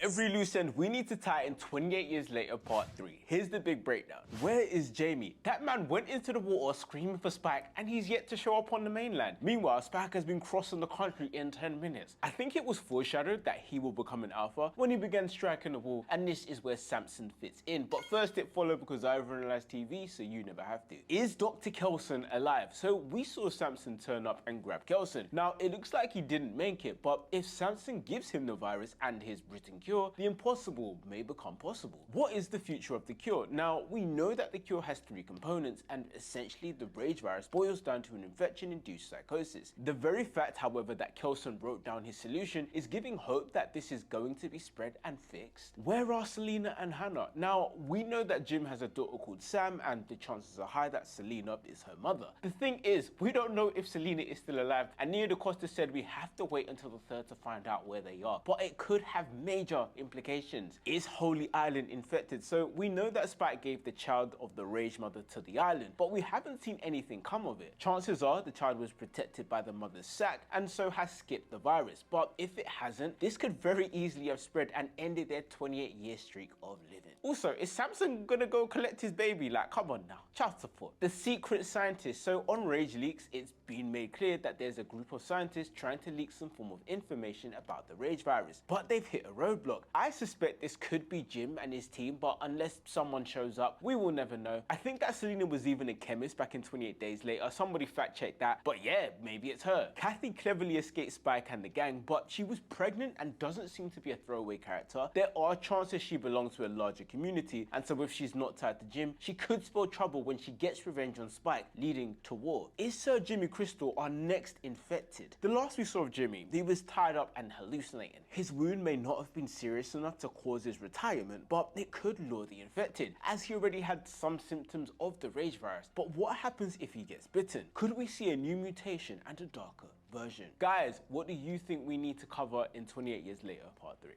Every loose end we need to tie in 28 years later, part 3. Here's the big breakdown. Where is Jamie? That man went into the water screaming for Spike and he's yet to show up on the mainland. Meanwhile, Spike has been crossing the country in 10 minutes. I think it was foreshadowed that he will become an alpha when he began striking the wall, and this is where Samson fits in. But first it followed because I overanalyzed TV, so you never have to. Is Dr. Kelson alive? So we saw Samson turn up and grab Kelson. Now it looks like he didn't make it, but if Samson gives him the virus and his written cure, the impossible may become possible. What is the future of the cure? Now, we know that the cure has 3 components, and essentially the rage virus boils down to an infection-induced psychosis. The very fact, however, that Kelson wrote down his solution is giving hope that this is going to be spread and fixed. Where are Selena and Hannah? Now, we know that Jim has a daughter called Sam, and the chances are high that Selena is her mother. The thing is, we don't know if Selena is still alive, and Nia DaCosta said we have to wait until the 3rd to find out where they are. But it could have major implications. Is Holy Island infected? So we know that Spike gave the child of the rage mother to the island, but we haven't seen anything come of it. Chances are the child was protected by the mother's sac and so has skipped the virus. But if it hasn't, this could very easily have spread and ended their 28-year streak of living. Also, is Samson gonna go collect his baby? Like, come on now, child support. The secret scientist. So on Rage Leaks, it's been made clear that there's a group of scientists trying to leak some form of information about the rage virus, but they've hit a roadblock. I suspect this could be Jim and his team, but unless someone shows up, we will never know. I think that Selena was even a chemist back in 28 Days Later. Somebody fact check that, but yeah, maybe it's her. Kathy cleverly escaped Spike and the gang, but she was pregnant and doesn't seem to be a throwaway character. There are chances she belongs to a larger community, and so if she's not tied to Jim, she could spell trouble when she gets revenge on Spike, leading to war. Is Sir Jimmy Crystal our next infected? The last we saw of Jimmy, he was tied up and hallucinating. His wound may not have been serious enough to cause his retirement, but it could lure the infected, as he already had some symptoms of the rage virus. But what happens if he gets bitten? Could we see a new mutation and a darker version? Guys, what do you think we need to cover in 28 Years Later, part 3?